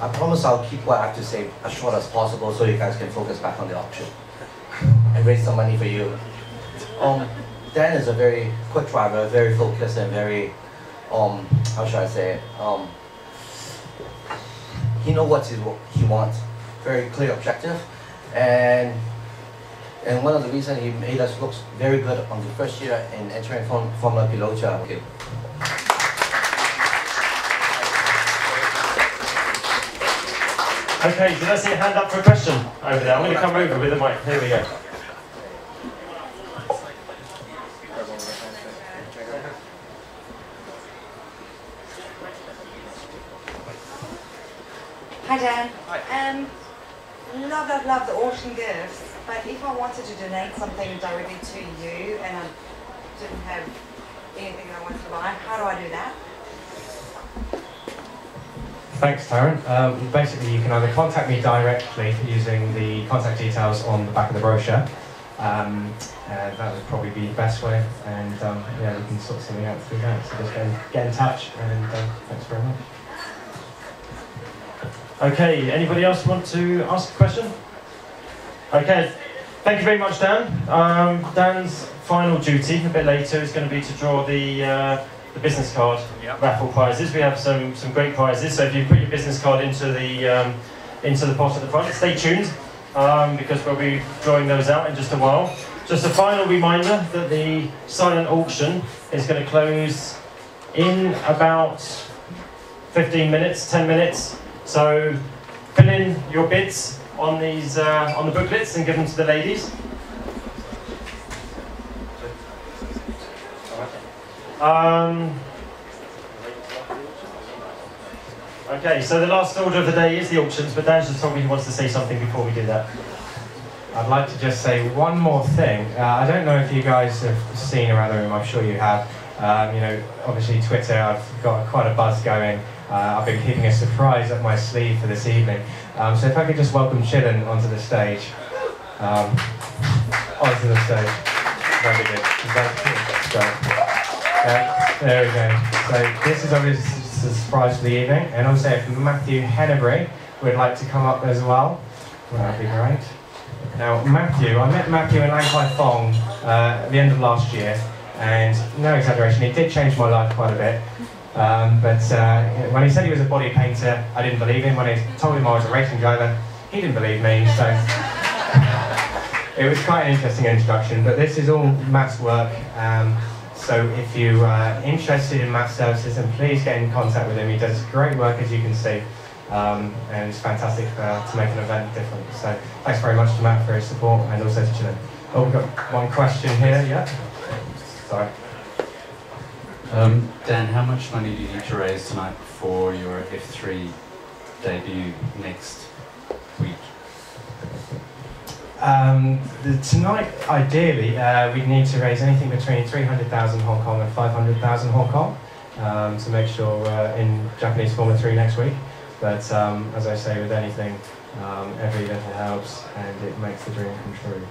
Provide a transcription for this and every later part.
I promise I'll keep what I have to say as short as possible so you guys can focus back on the auction and raise some money for you. Dan is a very quick driver, very focused and very, how should I say it? He knows what he wants, very clear objective, and one of the reasons he made us look very good on the first year in entering Formula Pilota. Okay. Okay, did I see a hand up for a question over there? I'm going to come over with the mic. Here we go. Hi Dan. Hi. Love the auction gifts, but if I wanted to donate something directly to you and I didn't have anything that I wanted to buy, how do I do that? Thanks, Taryn. Basically, you can either contact me directly using the contact details on the back of the brochure. That would probably be the best way, and yeah, we can sort something out through that. So just get in touch, and thanks very much. Okay, anybody else want to ask a question? Okay, thank you very much, Dan. Dan's final duty, a bit later, is going to be to draw the business card raffle prizes. We have some great prizes, so if you put your business card into the pot at the front, stay tuned, because we'll be drawing those out in just a while. Just a final reminder that the silent auction is going to close in about 15 minutes, 10 minutes. So fill in your bids on these on the booklets and give them to the ladies. Okay, so the last order of the day is the auctions, but Dan just told me he wants to say something before we do that. I'd like to just say one more thing. I don't know if you guys have seen around the room, I'm sure you have. You know, obviously Twitter, I've got quite a buzz going. I've been keeping a surprise up my sleeve for this evening. So if I could just welcome Chillin onto the stage. Onto the stage. Very good. There we go. So this is obviously a surprise for the evening. And also if Matthew Hennebury would like to come up as well, that'd be great. Now Matthew, I met Matthew in Lang Kai Fong at the end of last year, and no exaggeration, he did change my life quite a bit. But when he said he was a body painter, I didn't believe him. When I told him I was a racing driver, he didn't believe me. So it was quite an interesting introduction. But this is all Matt's work. So if you are interested in Matt's services, then please get in contact with him. He does great work, as you can see. And it's fantastic to make an event different. So thanks very much to Matt for his support, and also to Chillin. Oh, we've got one question here, yeah? Sorry. Dan, how much money do you need to raise tonight for your F3 debut next week? Tonight, ideally, we'd need to raise anything between 300,000 Hong Kong and 500,000 Hong Kong to make sure we're in Japanese Formula 3 next week. But as I say, with anything, every little helps, and it makes the dream come true.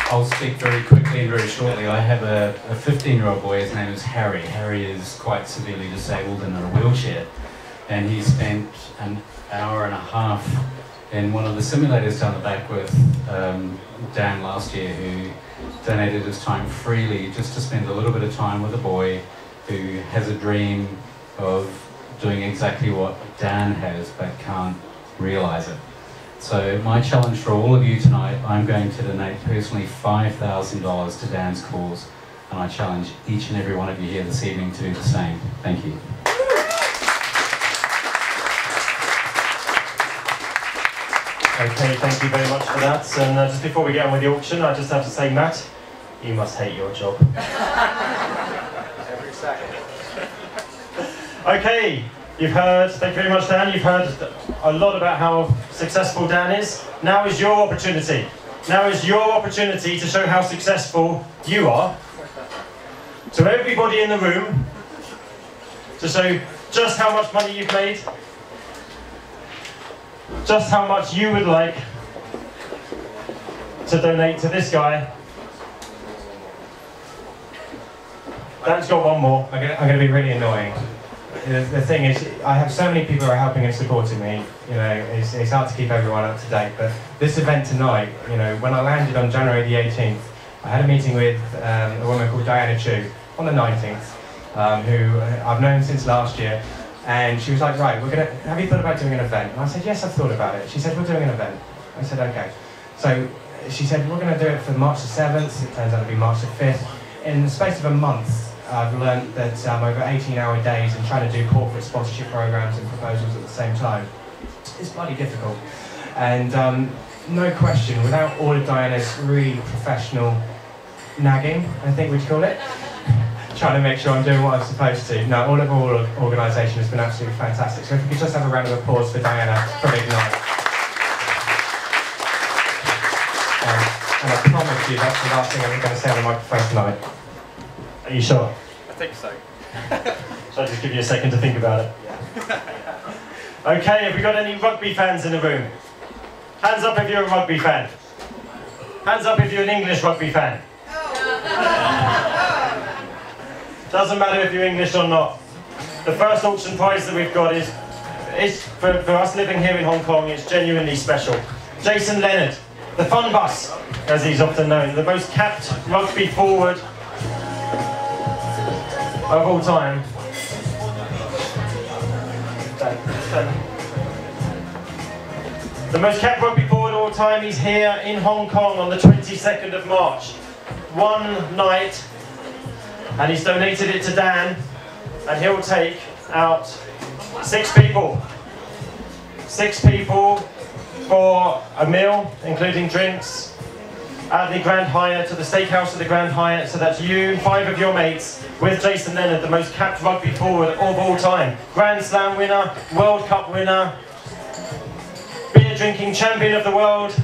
I'll speak very quickly and very shortly. I have a 15-year-old boy, his name is Harry. Harry is quite severely disabled and in a wheelchair, and he spent an hour and a half in one of the simulators down the back with Dan last year, who donated his time freely just to spend a little bit of time with a boy who has a dream of doing exactly what Dan has but can't realise it. So my challenge for all of you tonight, I'm going to donate personally $5,000 to Dan's cause, and I challenge each and every one of you here this evening to do the same. Thank you. Okay, thank you very much for that. And just before we get on with the auction, I just have to say, Matt, you must hate your job. Every second. Okay, you've heard, thank you very much, Dan, you've heard a lot about how successful Dan is. Now is your opportunity. Now is your opportunity to show how successful you are to everybody in the room, to show just how much money you've made, just how much you would like to donate to this guy. Dan's got one more. I'm going to be really annoying. The thing is, I have so many people who are helping and supporting me. You know, it's hard to keep everyone up to date. But this event tonight, you know, when I landed on January the 18th, I had a meeting with a woman called Diana Chu on the 19th, who I've known since last year. And she was like, right, have you thought about doing an event? And I said, yes, I've thought about it. She said, we're doing an event. I said, okay. So she said, we're going to do it for March the 7th. It turns out to be March the 5th. In the space of a month, I've learned that over 18-hour days and trying to do corporate sponsorship programs and proposals at the same time, it's bloody difficult. And no question, without all of Diana's really professional nagging, I think we'd call it, trying to make sure I'm doing what I'm supposed to. No, all of our organisation has been absolutely fantastic. So if we could just have a round of applause for Diana from Ignite. And I promise you that's the last thing I'm going to say on the microphone tonight. Are you sure? I think so. Shall I just give you a second to think about it? Okay, have we got any rugby fans in the room? Hands up if you're a rugby fan. Hands up if you're an English rugby fan. Doesn't matter if you're English or not. The first auction prize that we've got is for us living here in Hong Kong, it's genuinely special. Jason Leonard, the Fun Bus, as he's often known, the most capped rugby forward of all time. The most capped rugby forward of all time, he's here in Hong Kong on the 22nd of March. One night, and he's donated it to Dan, and he'll take out 6 people. 6 people for a meal, including drinks, at the Grand Hyatt, to the steakhouse of the Grand Hyatt. So that's you, 5 of your mates, with Jason Leonard, the most capped rugby forward of all time. Grand Slam winner, World Cup winner, beer drinking champion of the world.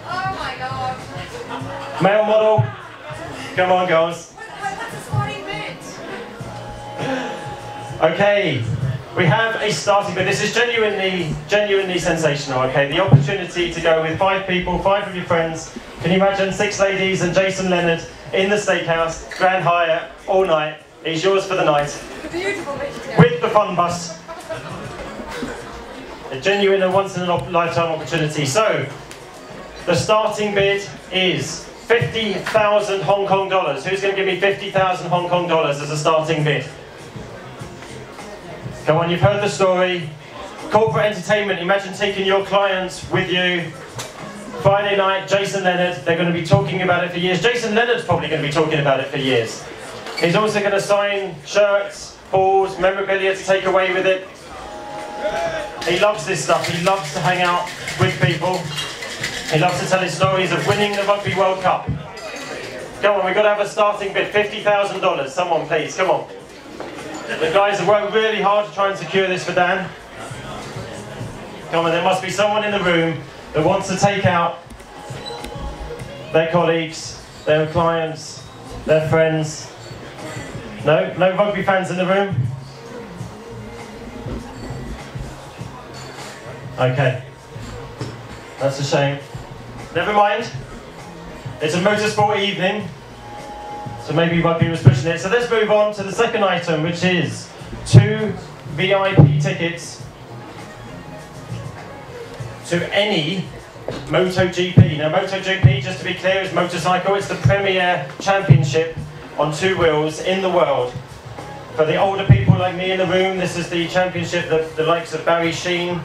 Oh my god. Male model. Come on, girls. That's a sporting bit. Okay, we have a starting bid. This is genuinely sensational, okay? The opportunity to go with 5 people, 5 of your friends. Can you imagine 6 ladies and Jason Leonard in the steakhouse, Grand Hyatt, all night. He's yours for the night. Beautiful vegetarian. With the Fun Bus. A genuine and once-in-a-lifetime opportunity. So, the starting bid is 50,000 Hong Kong dollars. Who's going to give me 50,000 Hong Kong dollars as a starting bid? Come on, you've heard the story. Corporate entertainment, imagine taking your clients with you. Friday night, Jason Leonard, they're going to be talking about it for years. Jason Leonard's probably going to be talking about it for years. He's also going to sign shirts, balls, memorabilia to take away with it. He loves this stuff. He loves to hang out with people. He loves to tell his stories of winning the Rugby World Cup. Come on, we've got to have a starting bid, $50,000. Someone please, come on. The guys have worked really hard to try and secure this for Dan. Come on, there must be someone in the room that wants to take out their colleagues, their clients, their friends. No? No rugby fans in the room? Okay. That's a shame. Never mind. It's a motorsport evening. So maybe rugby was pushing it. So let's move on to the second item, which is 2 VIP tickets to any MotoGP. Now MotoGP, just to be clear, is motorcycle. It's the premier championship on 2 wheels in the world. For the older people like me in the room, this is the championship that the likes of Barry Sheen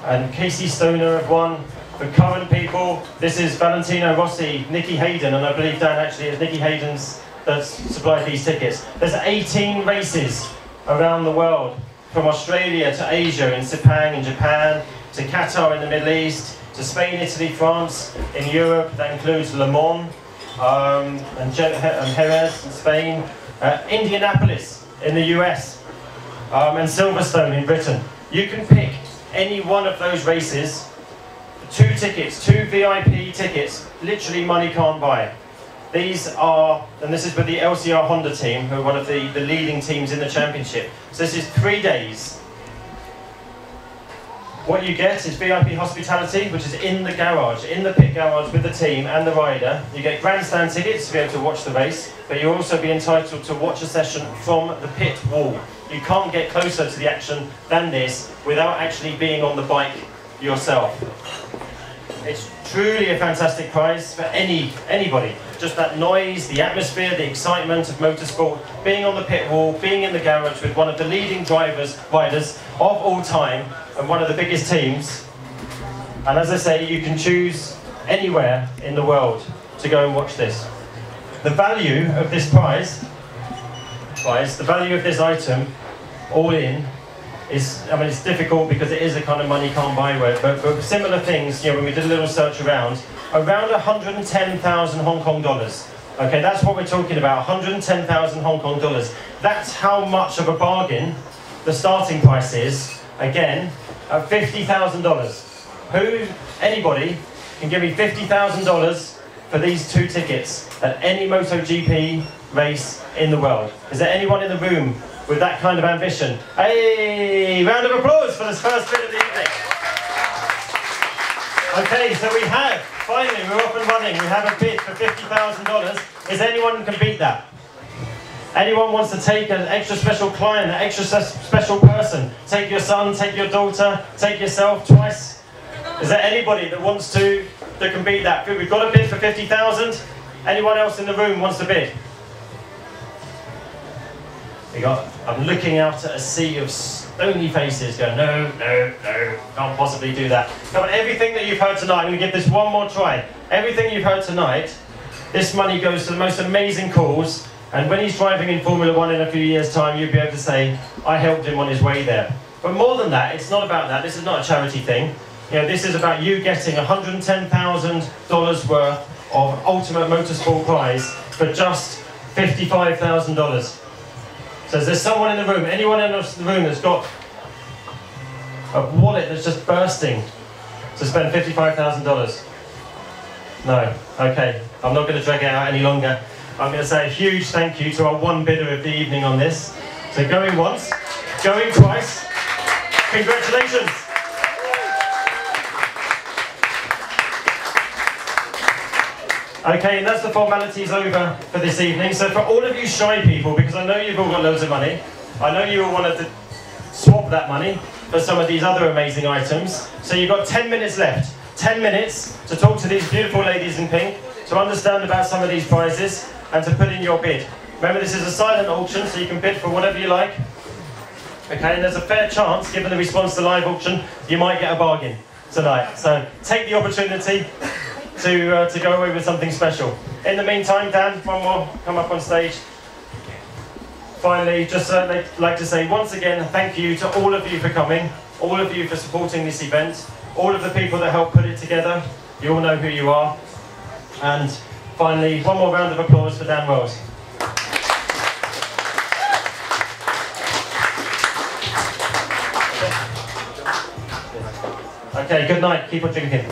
and Casey Stoner have won. For current people, this is Valentino Rossi, Nicky Hayden, and I believe Dan actually is Nicky Hayden's that's supplied these tickets. There's 18 races around the world, from Australia to Asia, in Sepang in Japan, to Qatar in the Middle East, to Spain, Italy, France, in Europe. That includes Le Mans and Jerez in Spain, Indianapolis in the US, and Silverstone in Britain. You can pick any one of those races. 2 tickets, 2 VIP tickets, literally money can't buy. These are, and this is with the LCR Honda team, who are one of the leading teams in the championship. So this is 3 days. What you get is VIP hospitality, which is in the garage, in the pit garage with the team and the rider. You get grandstand tickets to be able to watch the race, but you'll also be entitled to watch a session from the pit wall. You can't get closer to the action than this without actually being on the bike yourself. It's truly a fantastic prize for anybody. Just that noise, the atmosphere, the excitement of motorsport, being on the pit wall, being in the garage with one of the leading riders of all time and one of the biggest teams. And as I say, you can choose anywhere in the world to go and watch this. The value of this prize, the value of this item, all in, is, I mean, it's difficult because it is a kind of money can't buy word, but similar things, you know, when we did a little search around 110,000 Hong Kong dollars. Okay, that's what we're talking about, 110,000 Hong Kong dollars. That's how much of a bargain the starting price is, again, at $50,000. Anybody can give me $50,000 for these 2 tickets at any MotoGP race in the world. Is there anyone in the room with that kind of ambition? Hey, round of applause for this first bit of the evening. Okay, so we have, finally, we're off and running. We have a bid for $50,000. Is there anyone who can beat that? Anyone wants to take an extra special client, an extra special person? Take your son, take your daughter, take yourself twice? Is there anybody that wants to, that can beat that? We've got a bid for 50,000. Anyone else in the room wants to bid? I'm looking out at a sea of stony faces going, no, no, no, can't possibly do that. Come on, everything that you've heard tonight, I'm going to give this one more try. Everything you've heard tonight, this money goes to the most amazing cause, and when he's driving in Formula 1 in a few years' time, you'll be able to say, I helped him on his way there. But more than that, it's not about that. This is not a charity thing. You know, this is about you getting $110,000 worth of Ultimate Motorsport prize for just $55,000. So is there someone in the room, anyone in the room that's got a wallet that's just bursting to spend $55,000? No? Okay, I'm not going to drag it out any longer. I'm going to say a huge thank you to our one bidder of the evening on this. So going once, going twice, congratulations! Okay, and that's the formalities over for this evening. So for all of you shy people, because I know you've all got loads of money, I know you all wanted to swap that money for some of these other amazing items. So you've got 10 minutes left. 10 minutes to talk to these beautiful ladies in pink, to understand about some of these prizes, and to put in your bid. Remember, this is a silent auction, so you can bid for whatever you like. Okay, and there's a fair chance, given the response to live auction, you might get a bargain tonight. So take the opportunity to go away with something special. In the meantime, Dan, one more, come up on stage. Finally, just like to say once again, thank you to all of you for coming, all of you for supporting this event, all of the people that helped put it together. You all know who you are. And finally, one more round of applause for Dan Wells. Okay, good night. Keep on drinking.